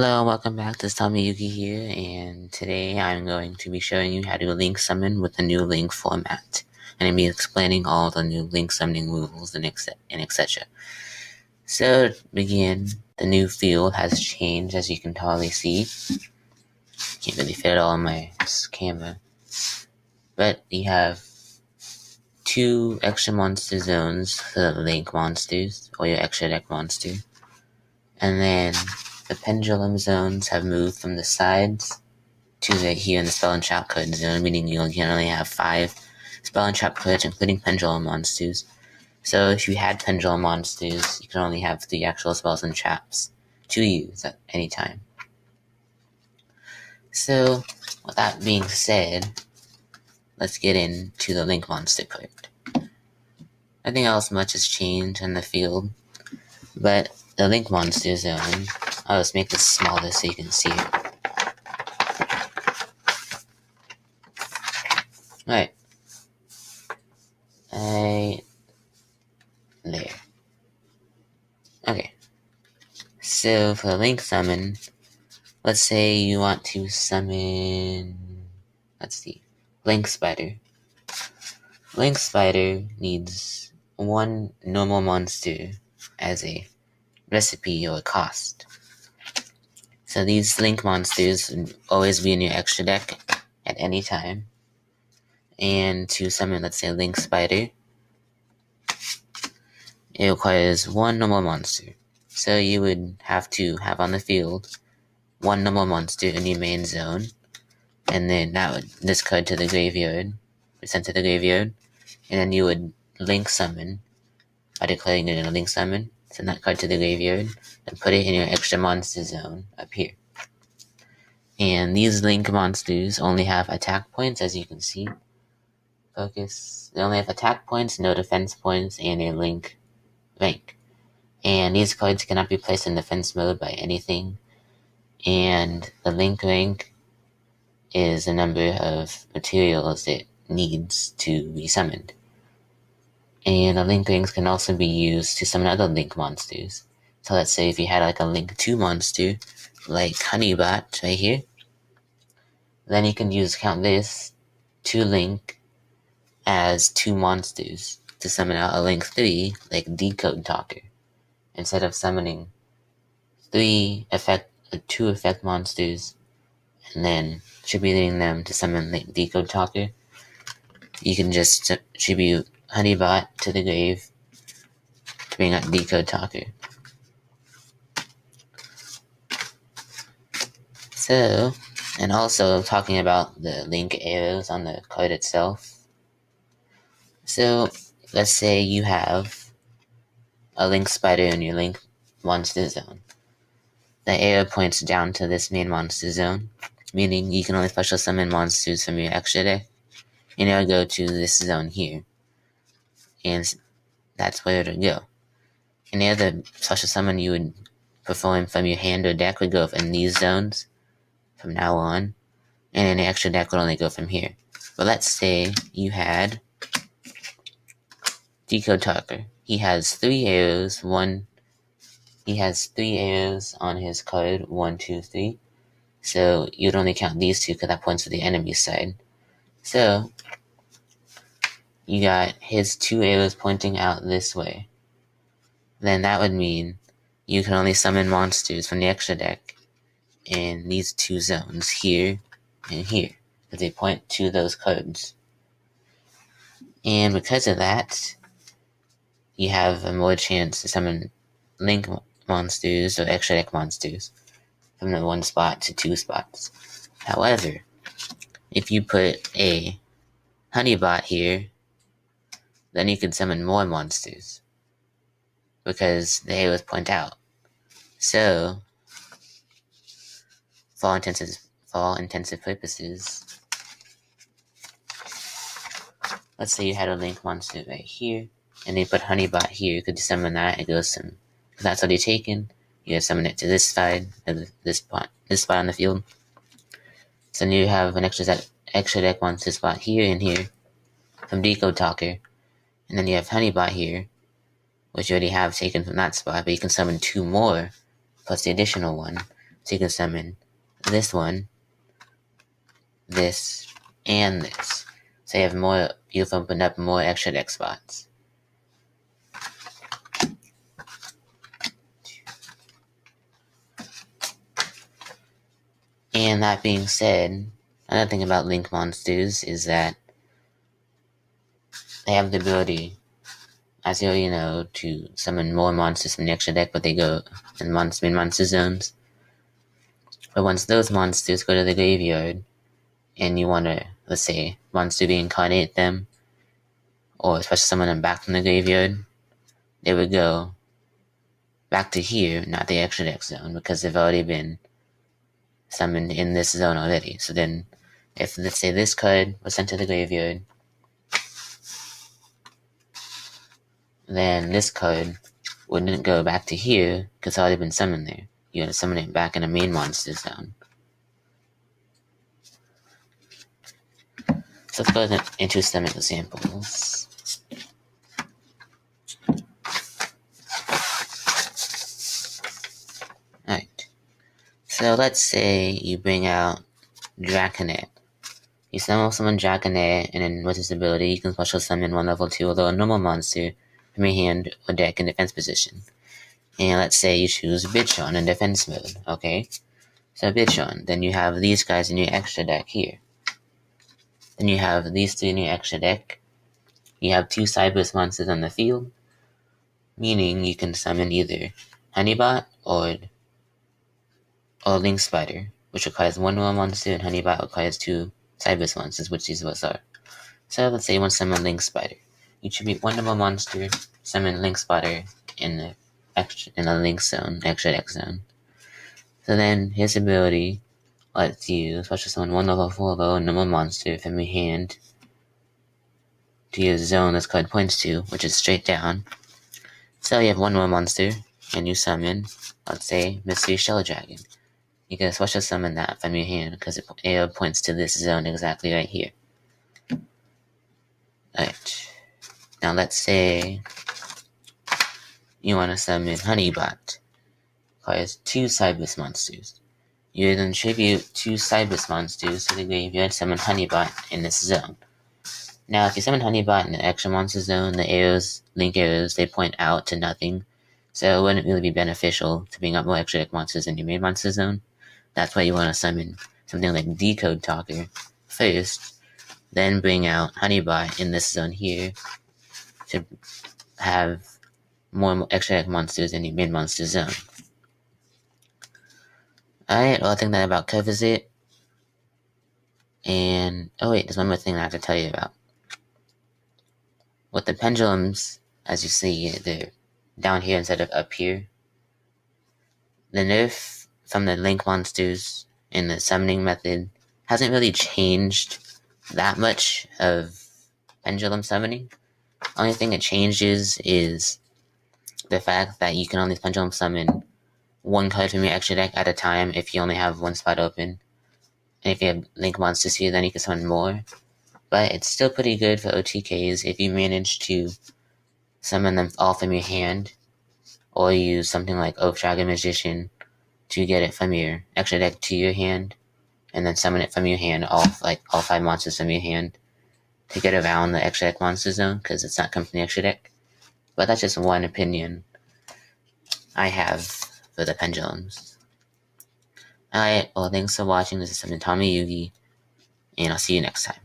Hello, welcome back. This is Tommy Yuki here, and today I'm going to be showing you how to link summon with the new link format. And I'll be explaining all the new link summoning rules and etc. So, to begin, the new field has changed, as you can totally see. Can't really fit it all on my camera. But you have 2 extra monster zones for the link monsters, or your extra deck monster. And then the pendulum zones have moved from the sides to here in the spell and trap card zone, meaning you can only have 5 spell and trap cards, including pendulum monsters. So if you had pendulum monsters, you can only have 3 actual spells and traps to use at any time. So, with that being said, let's get into the link monster part. Nothing else much has changed in the field, but the link monster zone, I'll just make this smaller so you can see it. Alright. There. Okay. So for the link summon, let's say you want to summon, Link Spider. Link Spider needs 1 normal monster as a recipe or cost. So these link monsters would always be in your extra deck at any time. And to summon, let's say, Link Spider, it requires 1 normal monster. So you would have to have on the field 1 normal monster in your main zone, and then that would discard to the graveyard, or send to the graveyard, and then you would link summon by declaring it in a link summon, send that card to the graveyard, and put it in your extra monster zone up here. And these link monsters only have attack points, as you can see. They only have attack points, no defense points, and a link rank. And these cards cannot be placed in defense mode by anything. And the link rank is the number of materials it needs to be summoned. And the link rings can also be used to summon other link monsters. So let's say if you had like a link 2 monster, like Honeybot right here, then you can count this to link as 2 monsters to summon out a link 3, like Decode Talker. Instead of summoning 2 effect monsters and then attributing them to summon like Decode Talker, you can just attribute Honeybot to the grave to bring out Decode Talker. So, and also talking about the link arrows on the card itself. So, let's say you have a Link Spider in your Link Monster Zone. The arrow points down to this main monster zone, meaning you can only special summon monsters from your extra deck, and it'll go to this zone here. And that's where it'll go. Any other special summon you would perform from your hand or deck would go in these zones from now on, and any extra deck would only go from here. But let's say you had Decode Talker. He has 3 arrows. He has 3 arrows on his card. 1, 2, 3. So you'd only count these 2 because that points to the enemy side. So you got his 2 arrows pointing out this way. Then that would mean you can only summon monsters from the extra deck in these 2 zones, here and here, because they point to those cards. And because of that, you have a more chance to summon link monsters or extra deck monsters from the 1 spot to 2 spots. However, if you put a Honeybot here, then you can summon more monsters because the arrows point out. So, for all intensive purposes, let's say you had a link monster right here, and they put Honeybot here. You could summon that. It goes some. If that's already taken, you just summon it to this side, this spot on the field. So then you have an extra deck monster spot here and here from Decode Talker, and then you have Honeybot here, which you already have taken from that spot, but you can summon 2 more plus the additional 1 So you can summon this one, this, and this. So you've opened up more extra deck spots. And that being said, another thing about Link monsters is that they have the ability, as you already know, to summon more monsters from the extra deck, but they go in monster zones. But once those monsters go to the graveyard, and you want to, let's say, monster reincarnate them, or special summon them back from the graveyard, they would go back to here, not the extra deck zone, because they've already been summoned in this zone already. So then, if, let's say, this card was sent to the graveyard, then this card wouldn't go back to here, because it's already been summoned there. You gotta summon it back in a main monster zone. So let's go into some examples. Alright. So let's say you bring out Draconet. You summon Draconet, and then with his ability, you can special summon one level 2 or normal monster from your hand or deck in defense position. And let's say you choose Bichon in defense mode, okay? So Bichon, then you have these guys in your extra deck here. Then you have these 3 in your extra deck. You have 2 Cyberse monsters on the field, meaning you can summon either Honeybot or Link Spider, which requires 1 more monster, and Honeybot requires 2 Cyberse monsters, which these both are. So let's say you want to summon Link Spider. You tribute 1 more monster, summon Link Spider in the Link zone, extra deck zone. So then his ability lets you special summon 1 level 4 low normal monster from your hand to your zone this card points to, which is straight down. So you have 1 more monster, and you summon, let's say, Mystery Shell Dragon. You can special summon that from your hand because it points to this zone exactly right here. Alright. Now let's say you want to summon Honeybot. Requires 2 Cyberse monsters. You then tribute 2 Cyberse monsters to the graveyard, summon Honeybot in this zone. Now, if you summon Honeybot in the extra monster zone, the arrows, Link arrows, they point out to nothing, so it wouldn't really be beneficial to bring up more extra deck monsters in your main monster zone. That's why you want to summon something like Decode Talker first, then bring out Honeybot in this zone here to have more extra deck monsters in your main monster zone. Alright, well I think that about covers it. And, oh wait, there's one more thing I have to tell you about. With the pendulums, as you see, they're down here instead of up here. The nerf from the Link monsters in the summoning method hasn't really changed that much of pendulum summoning. Only thing it changes is the fact that you can only pendulum summon 1 card from your extra deck at a time if you only have 1 spot open. And if you have Link monsters here, then you can summon more. But it's still pretty good for OTKs if you manage to summon them all from your hand, or use something like Oak Dragon Magician to get it from your extra deck to your hand, and then summon it from your hand, all 5 monsters from your hand, to get around the extra deck monster zone, because it's not coming from the extra deck. But that's just one opinion I have for the pendulums. Alright, well thanks for watching. This is Tommy Yugi, and I'll see you next time.